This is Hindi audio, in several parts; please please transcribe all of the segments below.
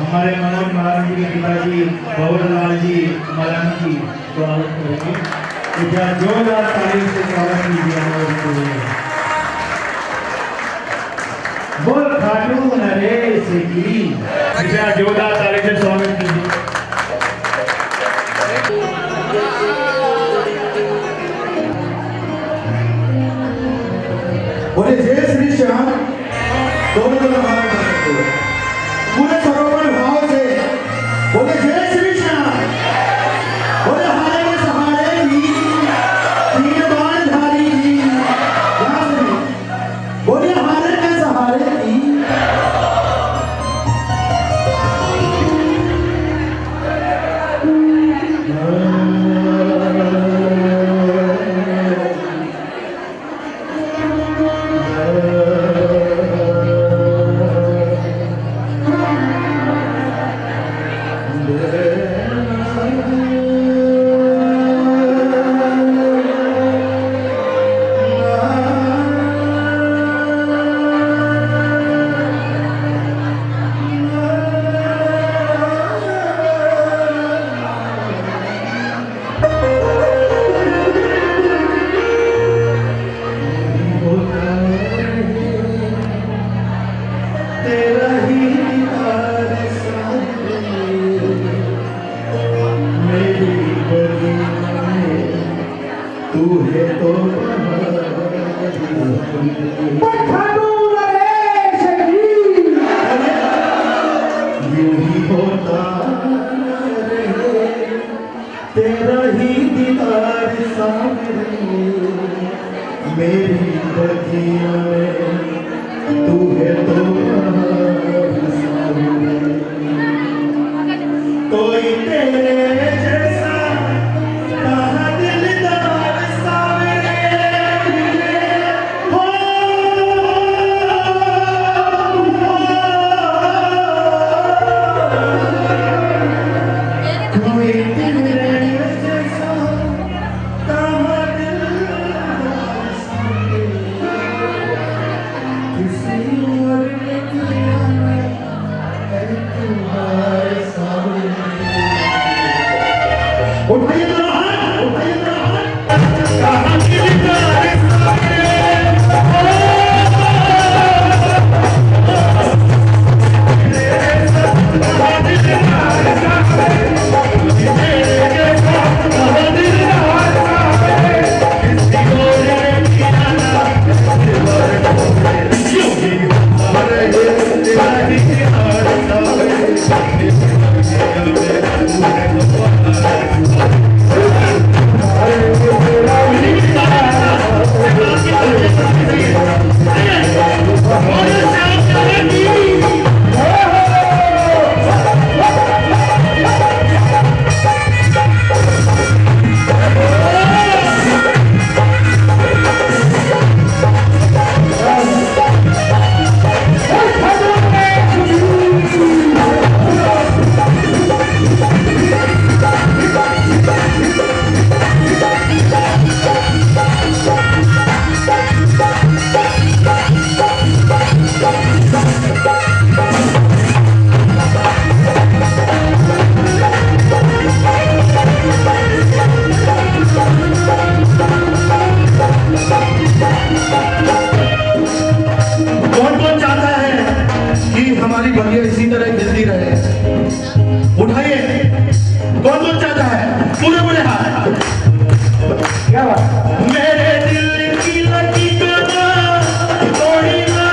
हमारे मनोज महाराज जी के पिताजी गौरलाल जी मलानी जी स्वागत करेंगे। कृपया जोरदार ताली से स्वागत कीजिए मनोज को। बोल खाटू नरेश की, कृपया जोरदार ताली से स्वागत कीजिए। बोले जय श्री श्याम। दोनों पूरे सरोवर भाव से बोले जय श्री श्याम। बोले हारे के सहारे की तीन बाण धारी की, बोले हारे के सहारे की। तेरा ही दीदार सामने मेरी बगिया में, तू है तो कोई तेरे जैसा कहाँ दिलदार सामने हो। कोई तेरे उठाइए तो हाथ, उठाइए तो हाथ। कहाँ दिलदार हमारी बगिया इसी तरह गिरती रहे। उठाइए, कौन कौन चाहता है? पूरे पूरे हाथ। क्या बात? मेरे दिल की लगी को तोड़ना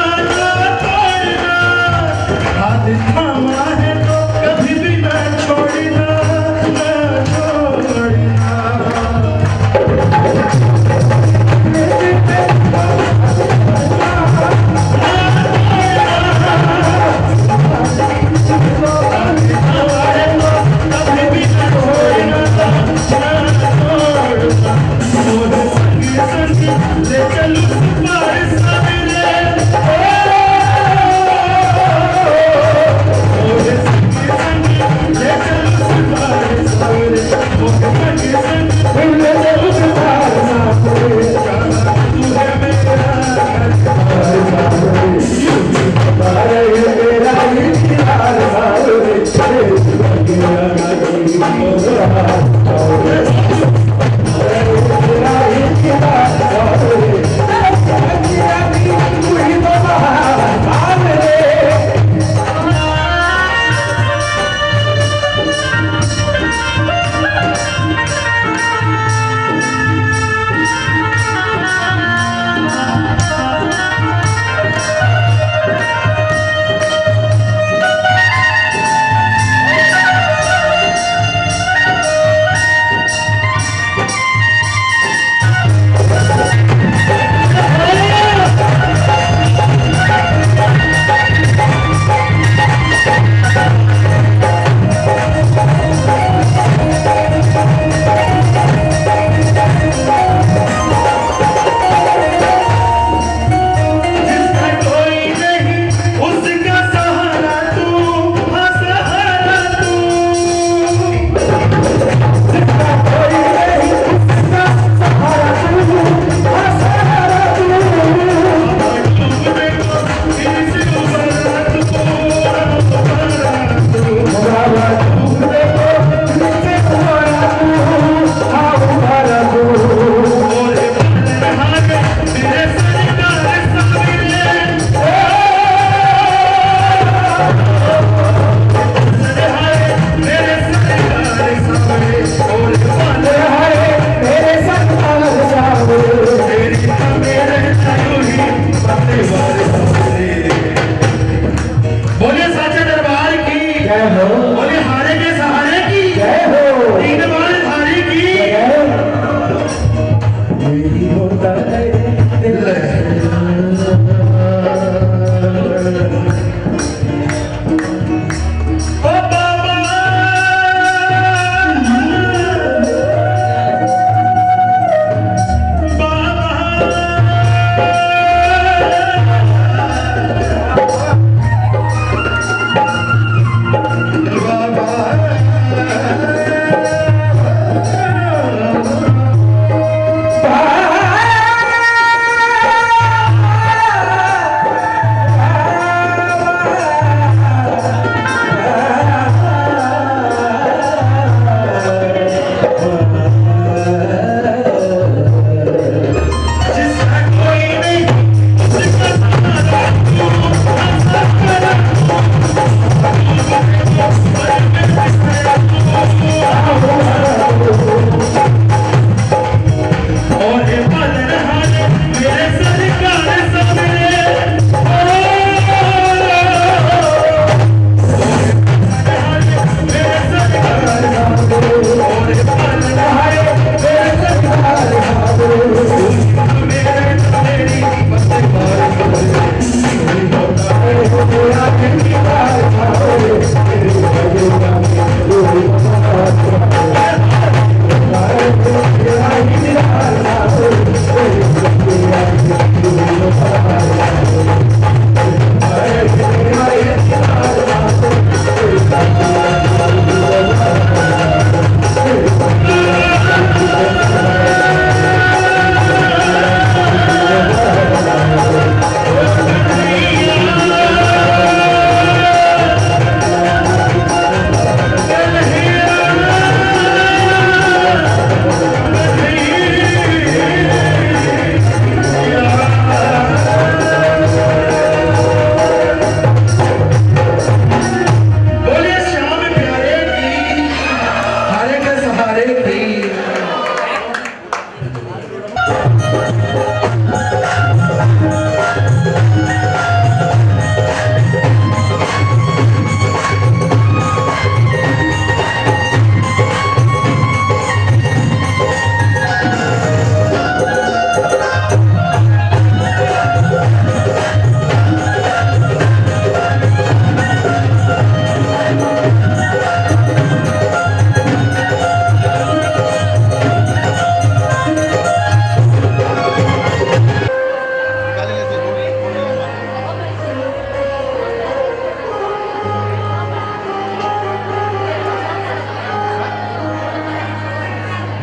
तोड़ना, हाथ थामा है तो कभी भी ना छोड़ना छोड़ना।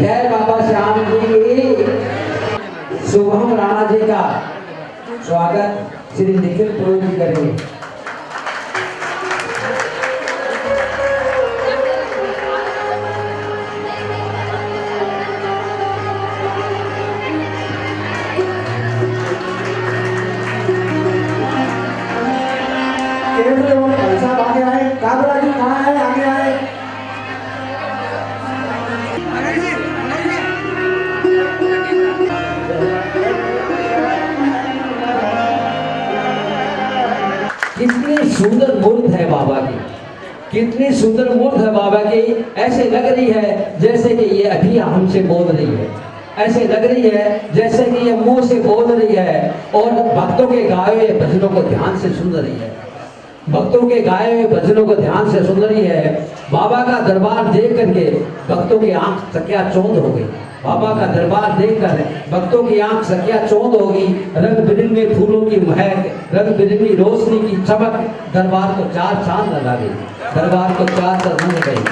जय बाबा श्याम जी की शुभम राणा जी का स्वागत श्री निखिल प्रो जी करेंगे। मूर्त है बाबा की, कितनी सुंदर मूर्त है बाबा की। ऐसे लग रही है जैसे कि ये अभी हमसे बोल रही है, ऐसे लग रही है जैसे कि ये मुंह से बोल रही है और भक्तों के गाए हुए भजनों को ध्यान से सुन रही है, भक्तों के गाए हुए भजनों को ध्यान से सुन रही है। बाबा का दरबार देख करके भक्तों की आंख सकिया चौंध हो गई, बाबा का दरबार देखकर भक्तों की आंख सकिया चौंध हो गई। रंग बिरंगे फूलों की महक, रंग बिरंगी रोशनी की चमक दरबार को चार चांद लगा गई, दरबार को चार चांद लग गई।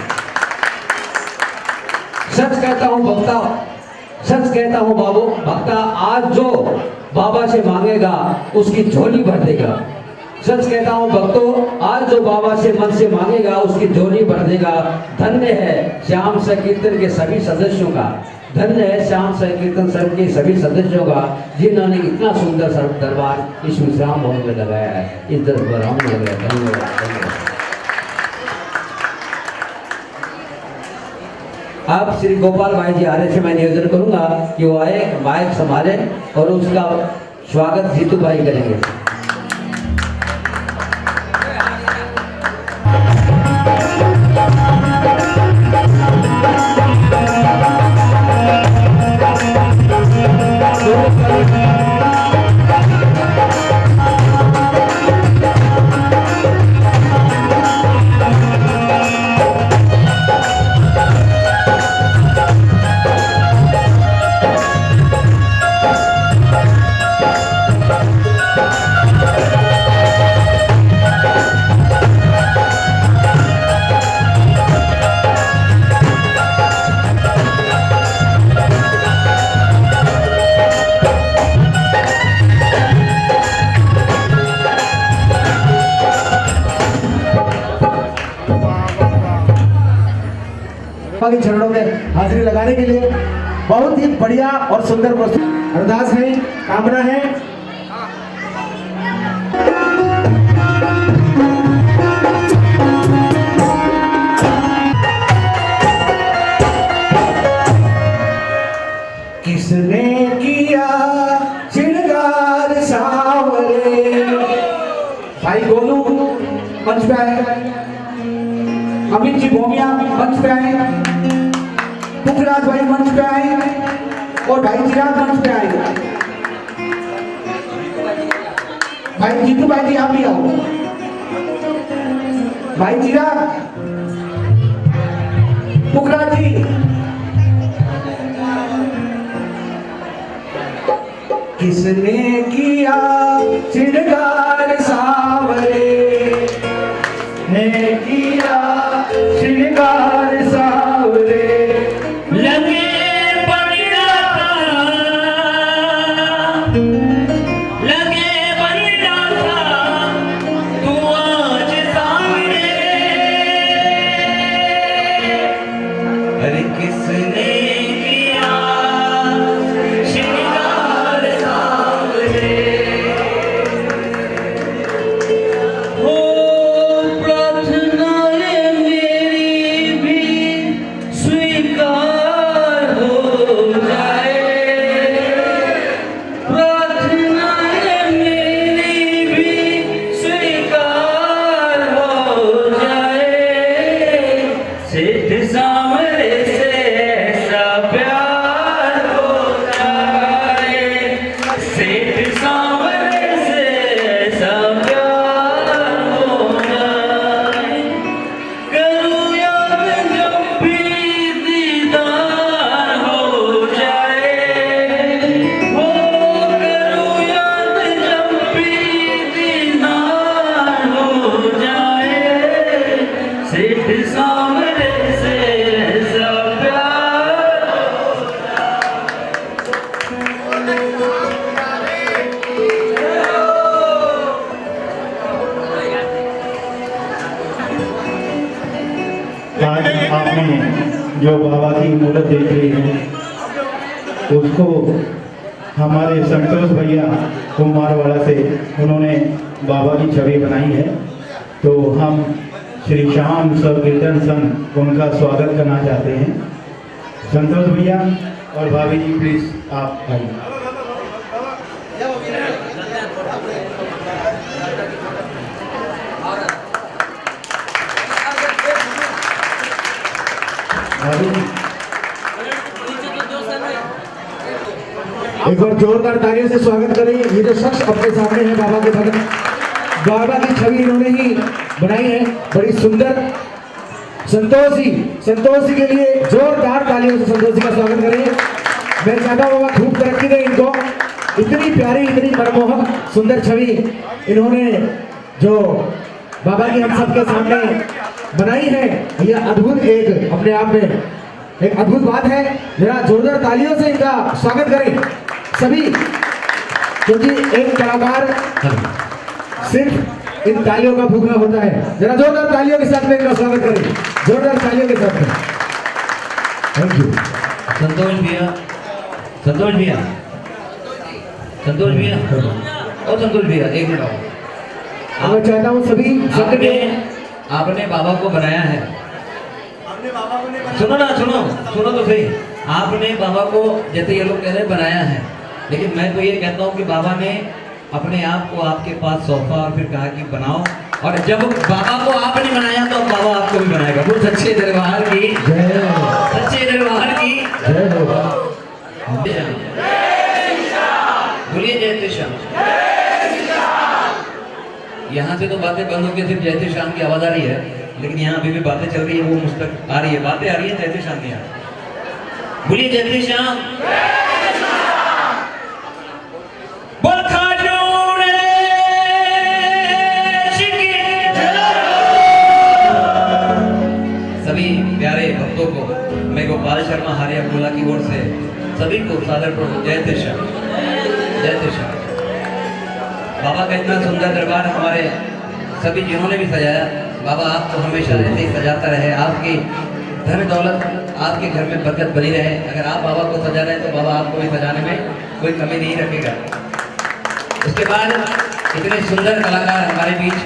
सच कहता हूँ भक्ता, सच कहता हूँ बाबू भक्ता, आज जो बाबा से मांगेगा उसकी झोली भर देगा। सच कहता हूँ भक्तों, आज जो बाबा से मन से मांगेगा उसकी झोली भर देगा। धन्य है श्याम संकीर्तन के सभी सदस्यों का, धन्य है श्याम संकीर्तन संघ के सभी सदस्यों का, जिन्होंने इतना सुंदर दरबार इस विश्राम भवन में लगाया है, इस दरबार में लगाया। धन्यवाद। अब श्री गोपाल भाई जी आर्य से मैं निवेदन करूंगा कि वो आए, माइक संभाले और उसका स्वागत जीतू भाई करेंगे। के चरणों में हाजिरी लगाने के लिए बहुत ही बढ़िया और सुंदर प्रस्तुत अरदास है, कामना है। किसने किया श्रृंगार सावरे, भाई गोलू मंच पे आए, अमित जी भोमिया मंच पे आए, पुखराज भाई मंच पे आए और भाई चिराग मंच पे आए। भाई जीतू भाई जी आप भी आओ, भाई चिराग, पुखराज जी, किसने किया श्रृंगार सावरे, ने किया श्रृंगार सावरे, लगे बलिया लगे बलिया तू आज सामने, अरे किसने किया श्रृंगार सावरे, हो प्रार्थनाएं मेरी भी स्वीकार हो जाए, प्रार्थनाएं मेरी भी स्वीकार हो जाए, सिद्ध सामने से ऐसा प्यार हो जाए, सिद्ध सामने से ऐसा प्यार हो जाए, करूँ याद जब भी दीदार हो जाए, हो करूँ याद जब भी दीदार हो जाए, सिद्ध सामने से ऐसा प्यार हो आज आपने जो बाबा की मूर्त देख रही है उसको हमारे संतोष भैया कुमारवाड़ा से उन्होंने बाबा की छवि बनाई है, तो हम श्री श्याम संकीर्तन संघ उनका स्वागत करना चाहते हैं। संतोष भैया और भाभी जी प्लीज आप आइए। एक बार जोरदार तालियों से स्वागत करें। ये जो शख्स अपने सामने है बाबा के भगत, बाबा की छवि इन्होंने ही बनाई है, बड़ी सुंदर। संतोष जी के लिए जोरदार तालियों से संतोष जी का स्वागत करें। मैं चाहता हूँ बाबा खूब तरक्की दें इनको। इतनी प्यारी, इतनी मनमोहक सुंदर छवि इन्होंने जो बाबा की हम सबके सामने बनाई है, यह अद्भुत एक अपने आप में एक अद्भुत बात है। जरा जोरदार तालियों से इनका स्वागत करें सभी, क्योंकि एक कलाकार सिर्फ इन तालियों का भूखना होता है। जरा जोरदार तालियों के साथ में इनका स्वागत करें, जोरदार तालियों के साथ में। Thank you. संतोष भैया और संतोष भैया एक मिनट आओ। मैं चाहता हूँ सभी आपने बाबा को बनाया है। सुनो तो सही। आपने बाबा को, जैसे ये लोग कह रहे हैं, बनाया है, लेकिन मैं तो ये कहता हूँ कि बाबा ने अपने आप को आपके पास सौंपा और फिर कहा कि बनाओ, और जब बाबा को आपने बनाया तो बाबा आपको भी बनाएगा। वो सच्चे दरबार की बोलिए जय श्याम। यहाँ से तो बातें बंद होकर सिर्फ जय श्याम की आवाज आ रही है, लेकिन यहाँ अभी भी बातें चल रही है, वो मुझ तक आ रही है, बातें आ रही है, जय श्याम की आ रही है। बोलिए जय श्याम। सभी प्यारे भक्तों को मैं गोपाल शर्मा हारिया गोला की ओर से सभी को सादर जय श्याम। बाबा का इतना सुंदर दरबार हमारे सभी जिन्होंने भी सजाया, बाबा आपको हमेशा ऐसे ही सजाता रहे, आपकी धन दौलत आपके घर में बरकत बनी रहे। अगर आप बाबा को सजा रहे हैं तो बाबा आपको भी सजाने में कोई कमी नहीं रखेगा। उसके बाद इतने सुंदर कलाकार हमारे बीच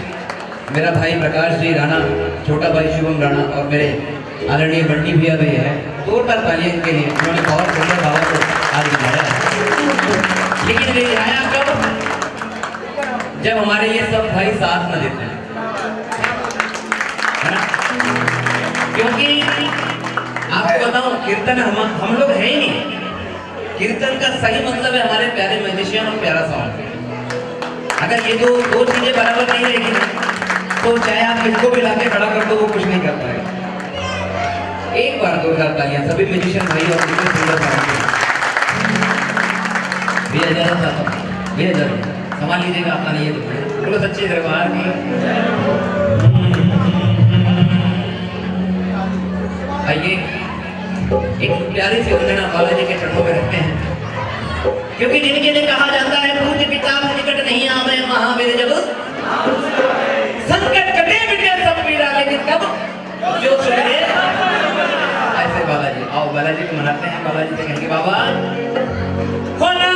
मेरा भाई प्रकाश जी राणा, छोटा भाई शुभम राणा और मेरे आदरणीय बंटी भैया भी है। जोरदार तालियां इनके लिए, उन्होंने बहुत सुंदर बाबा को आज दिखाया है। लेकिन ये आया कब? जब हमारे ये सब भाई साथ न देते हैं, है ना? क्योंकि आपको बताऊं, कीर्तन हम लोग है ही नहीं। कीर्तन का सही मतलब है हमारे प्यारे म्यूजिशियन और प्यारा सॉन्ग। अगर ये दो चीजें बराबर नहीं रहेगी तो चाहे आप किसको भी लाके खड़ा कर दो, वो कुछ नहीं कर पाएगा। एक बार जोरदार तालियां सभी म्यूजिशियन भाई और कितने सुंदर भैया जरा संभाल लीजिएगा, अपना नहीं है तो बोलो सच्चे दरबार की। आइए एक प्यारी सी वंदना बालाजी के चरणों में रखते हैं, क्योंकि जिनके लिए कहा जाता है पूज्य पिता निकट नहीं आवे महावीर, जब संकट कटे बिटे सब पीड़ा, लेकिन कब जो सुने ऐसे बालाजी। आओ बालाजी को मनाते हैं, बालाजी से कहेंगे बाबा होना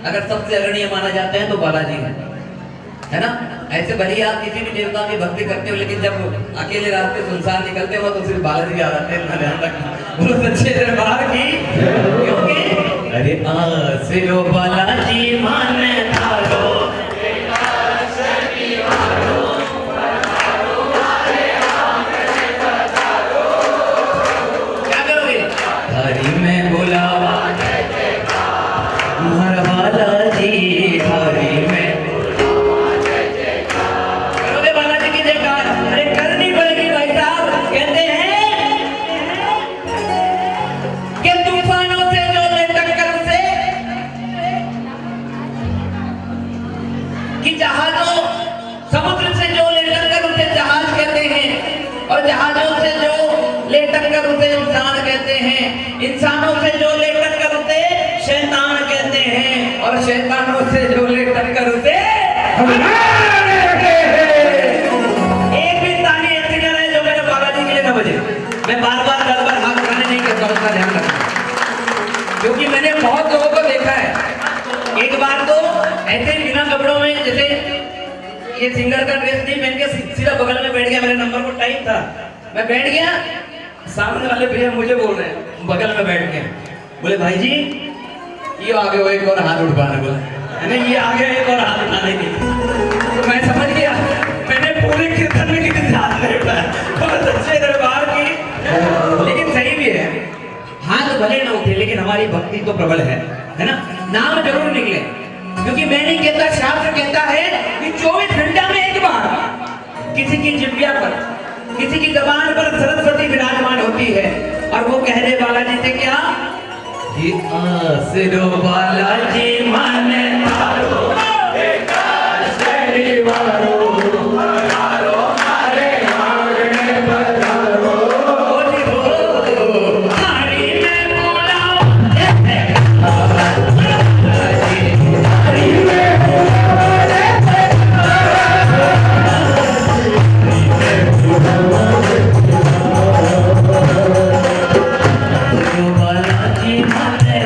अगर सबसे अग्रणी माना जाते हैं तो बालाजी है ना। ऐसे भले आप किसी भी देवता की भक्ति करते हो, लेकिन जब अकेले रास्ते सुनसान निकलते हो तो सिर्फ बालाजी आ जाते हैं। ध्यान रखना, बोलो सच्चे दरबार की। क्योंकि अरे आसिरो बालाजी माने थारो और जहाजों से जो लेटक कर उसे इंसान कहते हैं, इंसानों से जो लेटक कर उसे शैतान कहते हैं, और शैतानों से जो लेटक कर उसे एक भी ताली ऐसी न रहे जो मेरे बालाजी के लिए न बजे। मैं बार-बार हाथ उठाने नहीं कहता, उसका ध्यान रखना, क्योंकि मैंने बहुत लोगों को देखा है। एक बार तो ऐसे बिना कपड़ों में, जैसे ये सिंगर का ड्रेस नहीं पहन के सीधा बगल में बैठ गया, मेरे नंबर को टाइम था, मैं बैठ गया, सामने वाले भैया मुझे बोल रहे हैं बगल में बैठ के, बोले भाई जी ये आगे वो एक और हाथ उठाने बोला, नहीं ये आगे एक और हाथ उठाने की, तो मैं समझ गया मैंने पूरे कीर्तन में किसी से हाथ नहीं उठाया, बहुत अच्छे दरबार की, लेकिन सही भी है, हाथ भले ना उठे लेकिन हमारी भक्ति तो प्रबल है ना, नाम जरूर निकले, क्योंकि मैं नहीं कहता, शास्त्र कहता है कि 24 घंटा में एक बार किसी की जिह्वा पर, किसी की जबान पर सरस्वती विराजमान होती है, और वो कह दे बालाजी से क्या, कि आसरो बालाजी माने तारो, एक आसरी वारो, तारो मारे आंगने पधारो, बोली हो थारी में बुलाओ, थारी में बालाजी माने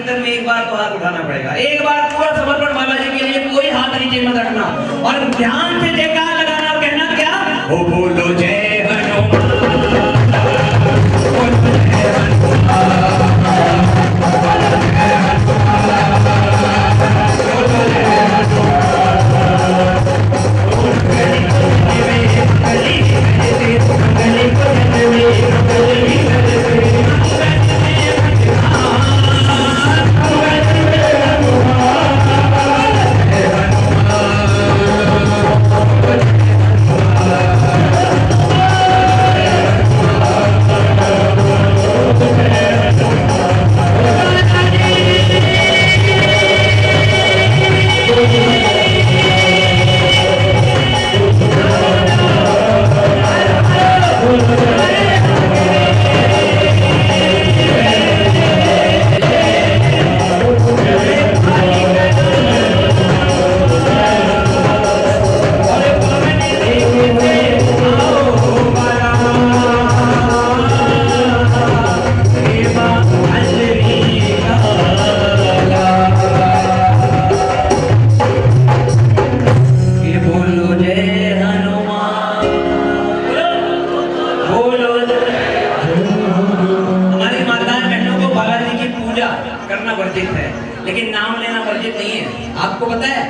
कीर्तन में एक बार तो हाथ उठाना पड़ेगा, एक बार पूरा समर्पण बालाजी के लिए, कोई हाथ नीचे मत रखना और ध्यान से जयकार लगाना और कहना क्या, ओ बोलो जय हनुमान, बोलो जय लेकिन नाम लेना वर्जित नहीं है। आपको पता है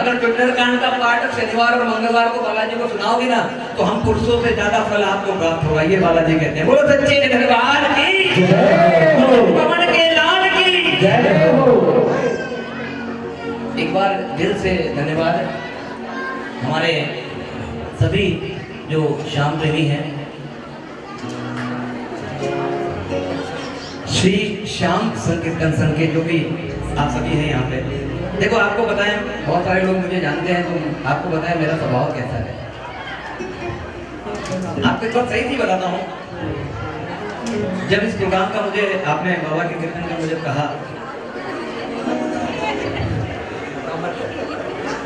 अगर सुंदरकांड का पाठ शनिवार और मंगलवार को बालाजी को सुनाओगे ना तो हम पुरुषों से ज्यादा फल आपको प्राप्त होगा, ये बालाजी कहते हैं। बोलो सच्चे दरबार की जय, पवन के लाल की जय हो। एक बार दिल से धन्यवाद हमारे सभी जो श्याम प्रेमी हैं, श्री श्याम संकीर्तन संघ के जो भी आप सभी हैं यहाँ पे। देखो आपको बताएं, बहुत सारे लोग मुझे जानते हैं, तो आपको बताएं मेरा स्वभाव कैसा है। आपको एक बात सही सी बताता हूँ, जब इस प्रोग्राम का मुझे आपने बाबा के कीर्तन का मुझे कहा,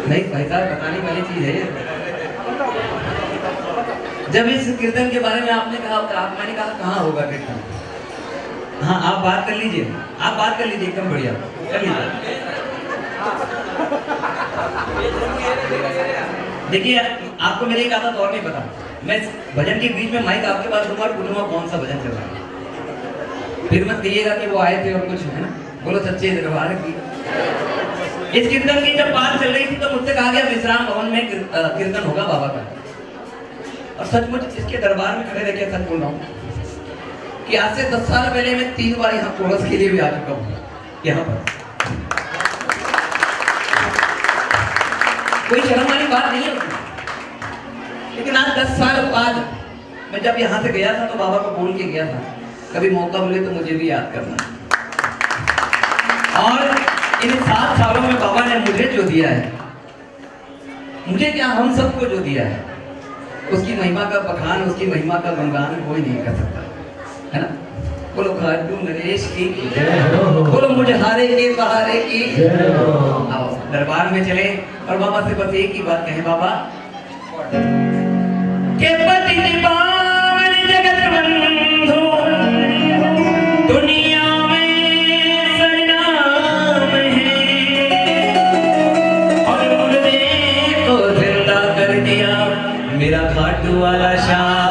नहीं भाई साहब बताने वाली चीज है। जब इस कीर्तन के बारे में आपने कहा, मैंने कहा कहाँ होगा कीर्तन। हाँ आप बात कर लीजिए, आप बात कर लीजिए, एकदम बढ़िया कर लीजिए। देखिए आपको मेरी एक आदत और नहीं पता, मैं भजन के बीच में माइक आपके पास दूंगा और पूछूंगा कौन सा भजन चल रहा है, फिर मत कहिएगा कि वो आए थे और कुछ है ना। बोलो सच्चे दरबार की। इस कीर्तन की जब बात चल रही थी तो मुझसे कहा गया विश्राम भवन में कीर्तन होगा बाबा का, और सचमुच इसके दरबार में खड़े रह सच बोल रहा हूँ कि आज से 10 साल पहले मैं 3 बार यहाँ कोरस के लिए भी आ चुका हूँ यहाँ पर। कोई शर्म वाली बात नहीं है, लेकिन आज 10 साल बाद मैं जब यहाँ से गया था तो बाबा को बोल के गया था कभी मौका मिले तो मुझे भी याद करना। और इन 7 सालों में बाबा ने मुझे जो दिया है, मुझे क्या हम सबको जो दिया है, उसकी महिमा का बखान, उसकी महिमा का गुणगान कोई नहीं कर सकता, है ना। बोलो खाटू नरेश की, बोलो मुझे हारे के सहारे की। आओ दरबार में चले और बाबा से बस एक ही बात कहें, बाबा के पति पावन जगत बंधु दुनिया में सरनाम है, और गुरुदेव को जिंदा कर दिया मेरा खाटू वाला शाम।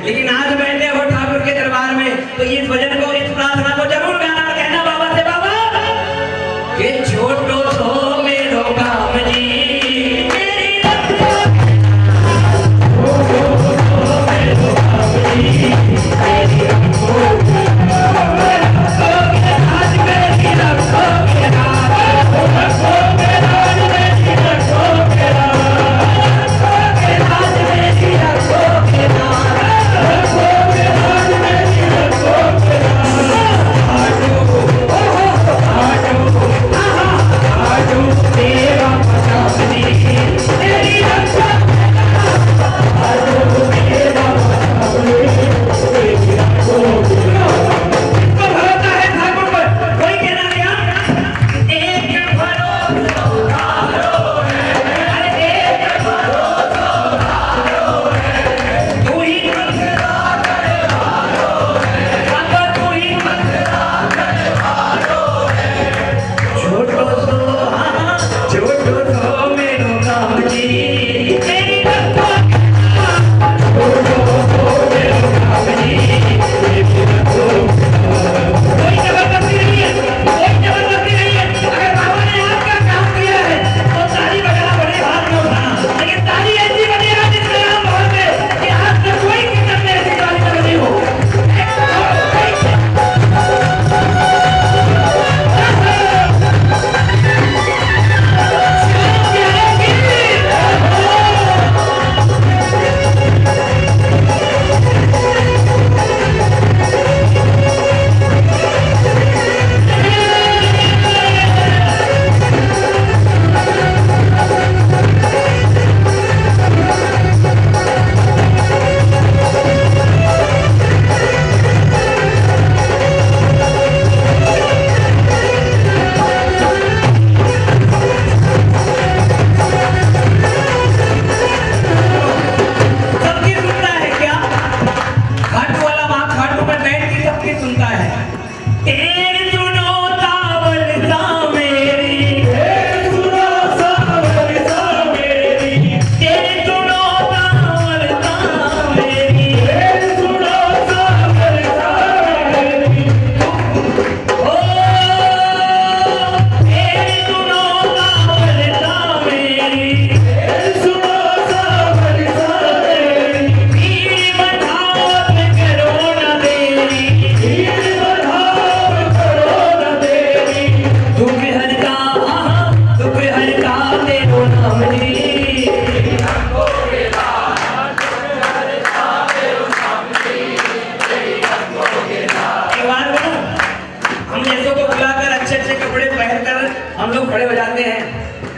लेकिन आज बैठे हो ठाकुर के दरबार में तो इस भजन को, इस प्रार्थना को जरूर गाना और कहना बाबा से, बाबा के छोटो सो मेरो काम जी मेरी रखो, मेरो काम जी मेरी रखो, आज मेरी रखो, आज मेरी रखो,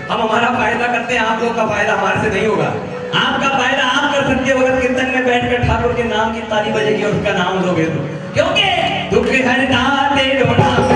हम हमारा फायदा करते हैं, आप लोग का फायदा हमारे से नहीं होगा। आपका फायदा आप कर सकते हो अगर कीर्तन में बैठकर ठाकुर के नाम की ताली बजेगी और उसका नाम लोगे तो, क्योंकि दुख हरता तेरो नाम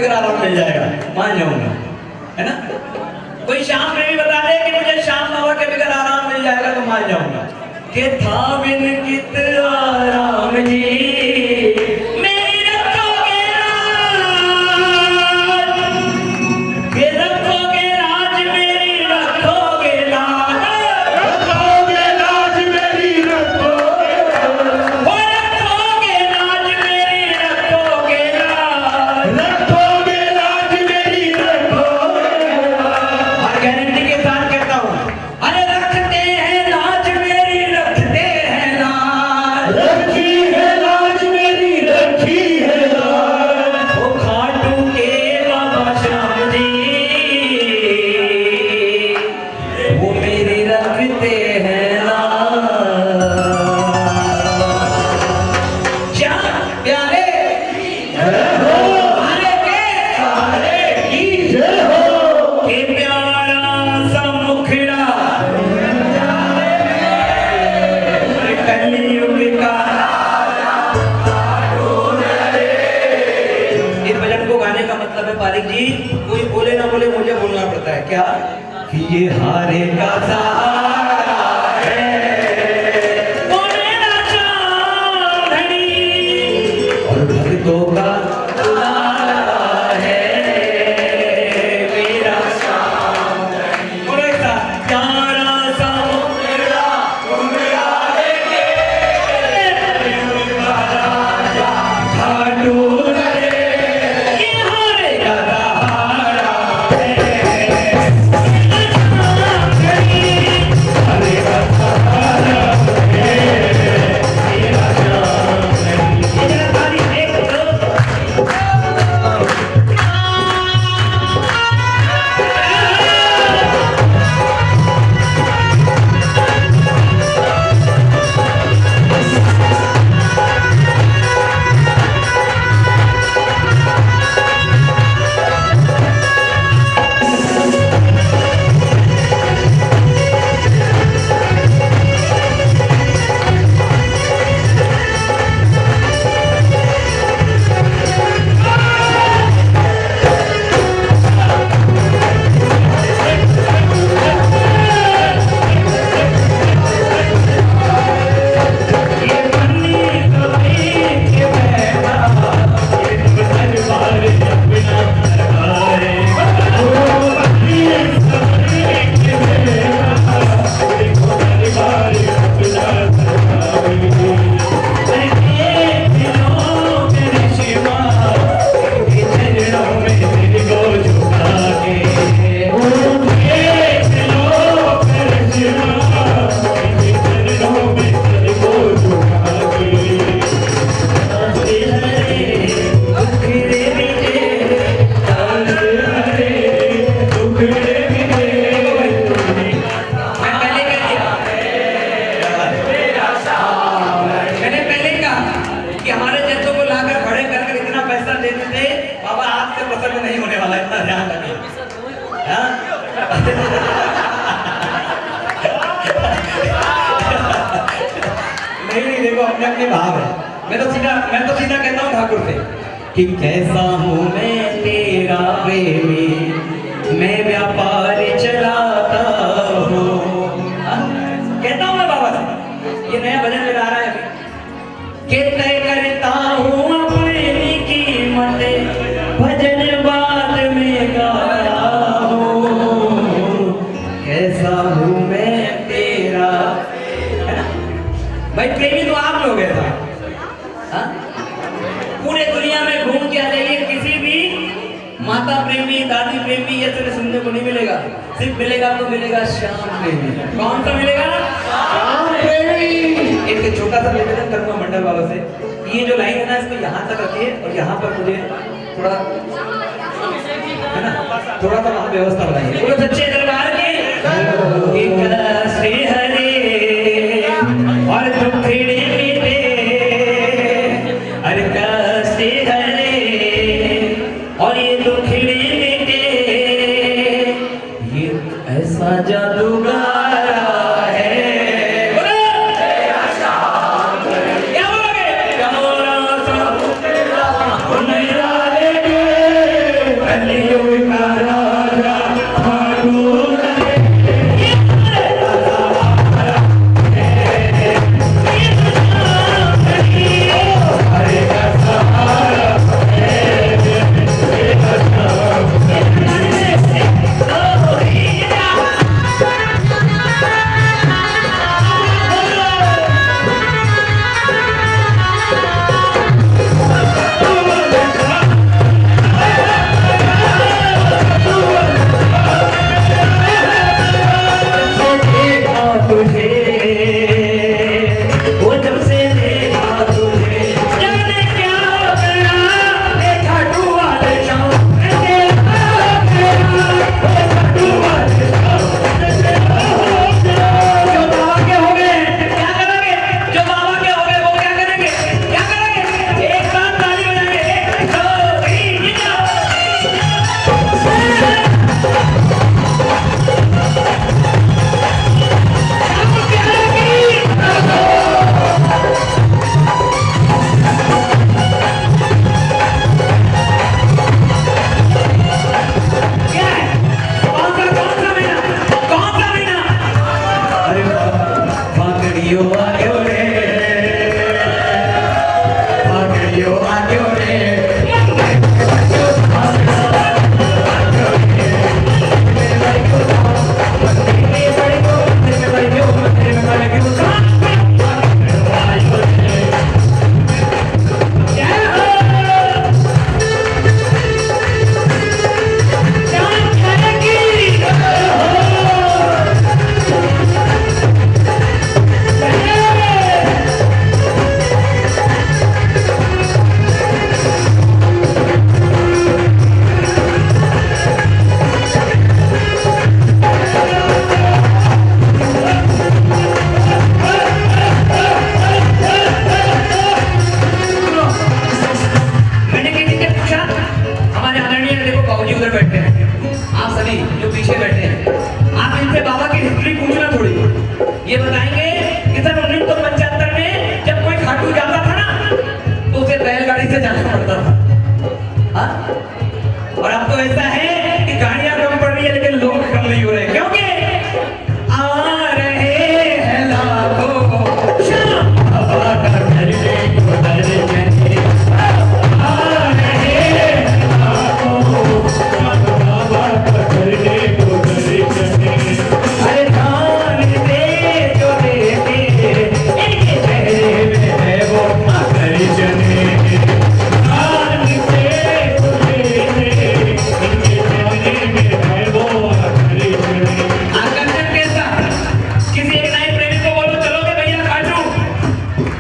बगैर आराम मिल जाएगा, मान जाऊंगा, है ना। कोई श्याम प्रेमी बता दे कि मुझे श्याम बाबा के बगैर आराम मिल जाएगा तो मान जाऊंगा। के था बिन कित आराम जी मेरी रखोगे राज, के रखोगे राज मेरी रखोगे लाज, रखोगे लाज मेरी रखोगे, ओ रखोगे राज मेरी रखोगे लाज, रखोगे लाज मेरी रखोगे। और गारंटी के साथ कहता हूँ, अरे रखते हैं लाज मेरी रखते हैं लाज, रखी है लाज मेरी रखी है लाज, ओ खाटू के बाबा श्याम जी वो मेरी रखते हैं लाज। श्याम प्यारे हारे के हारे की जय हो। के प्यारा सा मुखड़ा कलयुग का। इस भजन को गाने का मतलब है पारिक जी, कोई बोले ना बोले मुझे बोलना पड़ता है क्या कि ये हारे का सहारा है, वो मेरा चांदनी और भक्तों का दुलारा है, मेरा चांदनी। बोलो एक साथ, प्यारा सा मुखड़ा खाटू रे, ये हारे का सहारा है, हारे का सहारा है, मेरा चांदनी। ये जरा ताली देख लो। ये मन्नी कभी के बैठा, ये दरबार अपना दरबार, ओ मन्नी कभी के बैठा, ये दरबार अपना दरबार। अरे देख लो मेरे शिवा, इनके चरणों में तेरे को झुका के, ओ देख लो मेरे शिवा, इनके चरणों में तेरे को झुका के। दुखड़े मिटे, दुखड़े मिटे। मैं पहले कह दिया, मैंने पहले कहा कि हमारे जैसों को लाकर खड़े कर इतना पैसा देते थे, बाबा आपसे प्रसन्न नहीं होने वाला, इतना ध्यान रखिए। हाँ? नहीं देखो अपने अपने भाव है। मैं तो सीधा कहता हूँ ठाकुर से कि कैसा हूँ मैं तेरा प्रेमी, मैं व्यापार चलाता हूँ। कहता हूँ मैं बाबा से, ये नया भजन में आ रहा है अभी, कि तय करता हूँ अपनी कीमत, भजन बाद में गाता हूँ, कैसा हूँ मैं तेरा, है ना भाई। प्रेमी तो आप लोग हैं हाँ? पूरे दुनिया में घूम के आ जाइए, किसी भी माता प्रेमी, दादी प्रेमी ये तुम्हें सुनने को नहीं मिलेगा, सिर्फ मिलेगा तो मिलेगा श्याम प्रेमी। कौन सा मिलेगा? श्याम प्रेमी। एक छोटा सा निवेदन करूंगा मंडल वालों से, ये जो लाइन है ना इसको यहाँ तक रखिए और यहाँ पर मुझे थोड़ा, है ना, थोड़ा सा वहाँ व्यवस्था बनाइए। बोलो सच्चे दरबार की श्री हरे और दुखड़े मिटे, अरे कष्टे हरे और ये दुखड़े मिटे, ये ऐसा जादूगारा है। बोलो क्या बोलोगे?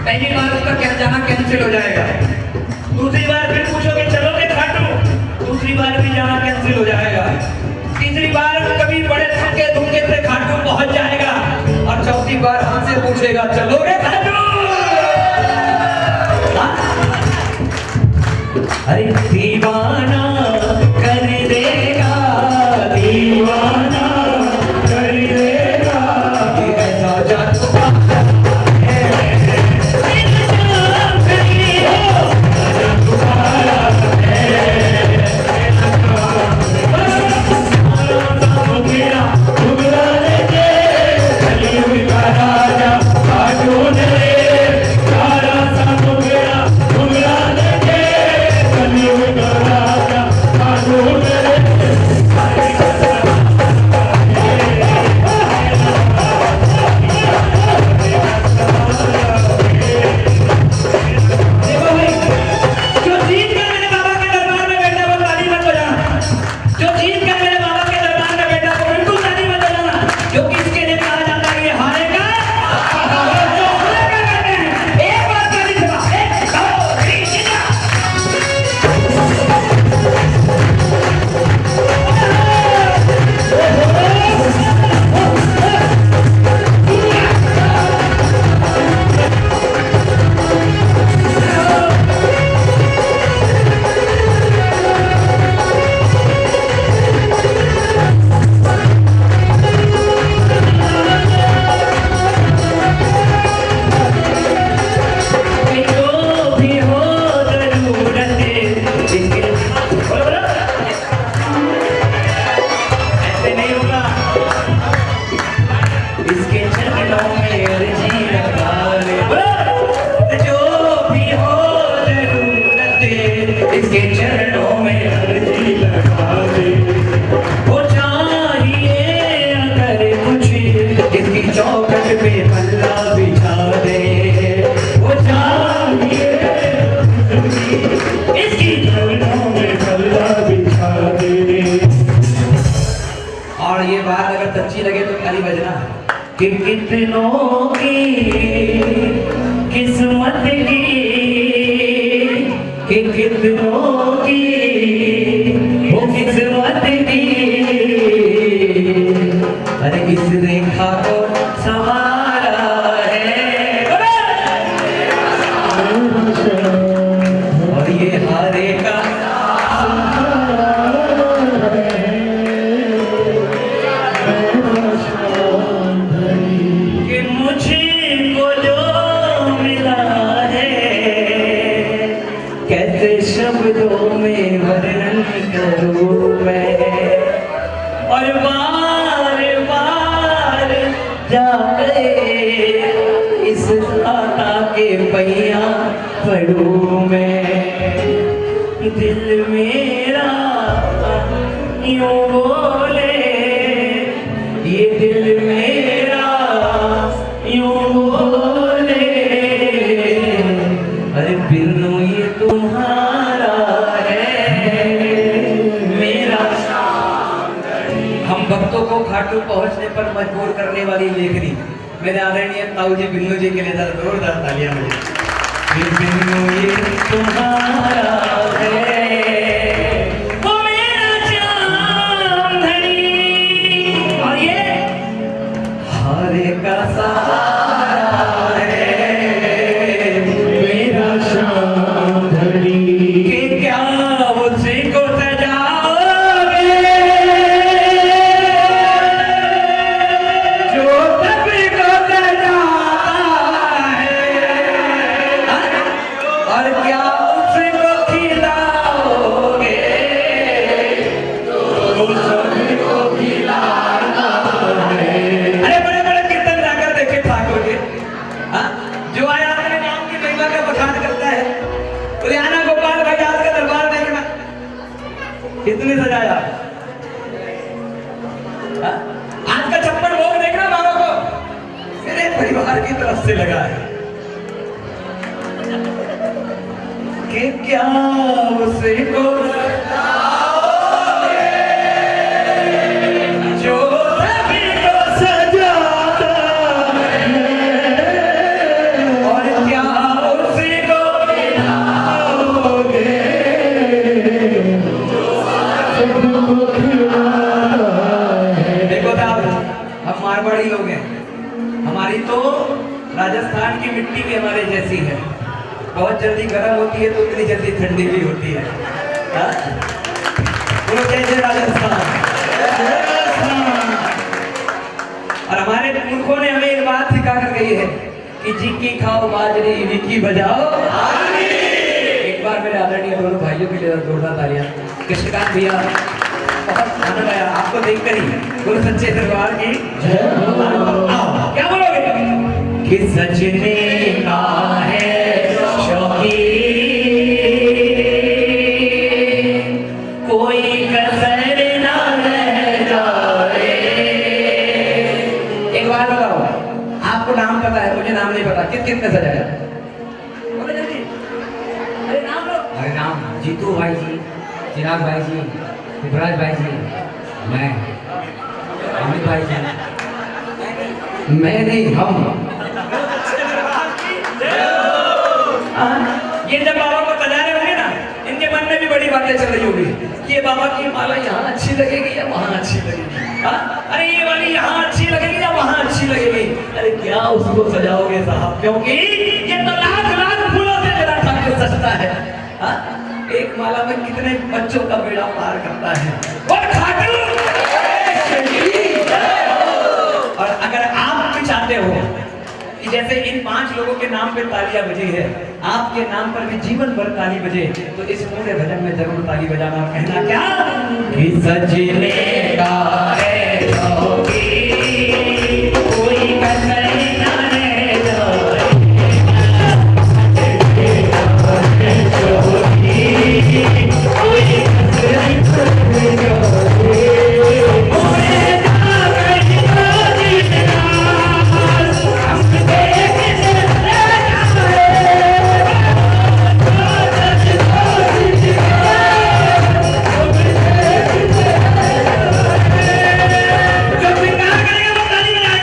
पहली बार उसका क्या जाना कैंसिल हो जाएगा, दूसरी बार फिर पूछोगे चलोगे खाटू, दूसरी बार भी जाना कैंसिल हो जाएगा, तीसरी बार कभी बड़े थके धुके से खाटू पहुंच जाएगा और चौथी बार हमसे पूछेगा चलोगे खाटू। अरे दीवाना कर देगा, दीवाना कर देगा, ये ऐसा जादू कि कितनों की किस्मत की, कि कितनों की वो किस्मत की, अरे इस रेखा को संवारा है और ये हारे का शब्दों में वर्णन करूं मैं, और बार बार जाके इस दाता के पैया पढ़ूं मैं। दिल मेरा यूं बोले, ये दिल मेरा यूं बोले, अरे बिन्नू ये तुम्हारा भक्तों को खाटू पहुंचने पर मजबूर करने वाली लेखनी मेरे आदरणीय ताऊ जी बिन्नू जी के लिए जोरदार तालियां मिली। बिन्नू ये तुम्हारा है, वो मेरा चांदनी, और ये हारे का सहारा है मेरा चांदनी, कि क्या उसी को कितने सजाया आज का छप्पन भोग देखना बाबा को मेरे परिवार की तरफ से लगा है कि क्या उसे को जो सभी को सजाता है, और क्या मिट्टी की हमारे जैसी है, बहुत जल्दी गर्म होती है तो इतनी जल्दी ठंडी भी होती है। हाँ? बोलो जय जय राजस्थान। और हमारे पुरखों ने हमें एक बात सिखा कर गई है कि जी की खाओ बाजरी, विकी बजाओ। एक बार मेरे आदरणीय दोनों भाइयों के लिए जोरदार तालियां। कृष्णकांत भैया, बहुत आनंद आया आपको देखकर ही। बोलो सच्चे दरबार की जय। क्या बोलोगे? कि सजने का है शौकीन, कोई कसर ना रह जाए। एक बात बताओ, आपको नाम पता है, मुझे नाम नहीं पता, कितने सजाया? बोलो जल्दी। अरे नाम लो। अरे नाम जीतू भाई जी, चिराग भाई जी, युवराज भाई जी, मैं अमित भाई जी। मैं नहीं, हम। ये जब बाबा को सजाने होंगे ना, इनके मन में भी बड़ी बातें चल रही होगी कि ये बाबा की माला यहाँ अच्छी लगेगी या वहाँ अच्छी लगेगी। हाँ? अरे ये वाली यहाँ अच्छी लगेगी या वहाँ अच्छी लगेगी। अरे क्या उसको सजाओगे साहब, क्योंकि ये तो लाख लाख फूलों से मेरा ठाकुर सजता है। हाँ? एक माला में कितने बच्चों का बेड़ा पार करता है। और ठाकुर, और अगर आप भी चाहते हो कि जैसे इन 5 लोगों के नाम पे तालियां बजी है, आपके नाम पर भी जीवन भर ताली बजे, तो इस पूरे भजन में जरूर ताली बजाना और कहना क्या कि सजने का है शौकीन, कोई कसर ना रह जाए। कोई कसर ना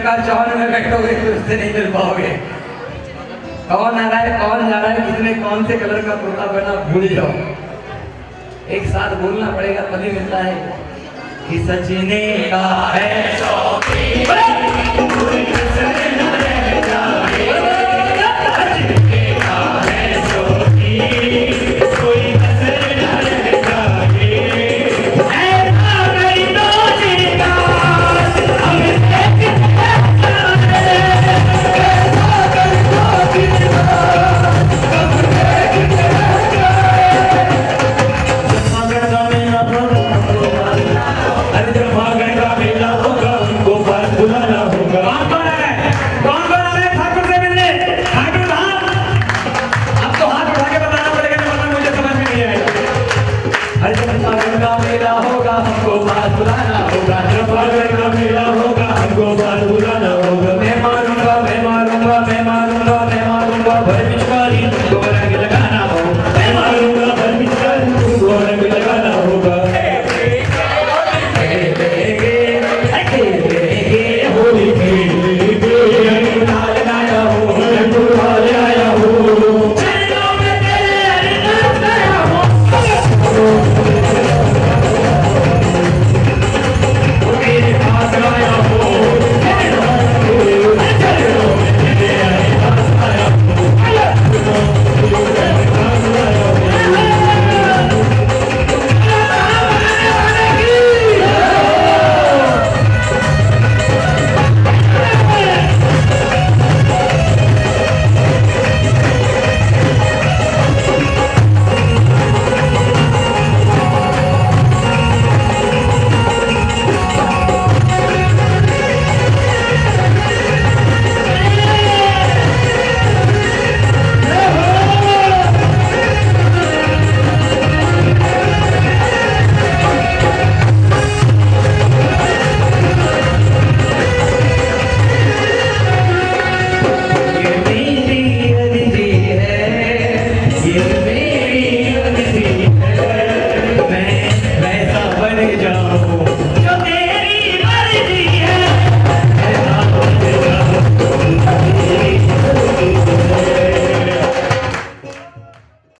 का चौन में बैठोगे तो उससे नहीं मिल पाओगे। कौन आ रहा है कौन जा रहा है, कितने कौन से कलर का कुर्ता पहना भूल जाओ, एक साथ बोलना पड़ेगा तभी मिलता है कि सजने का है शौकीन।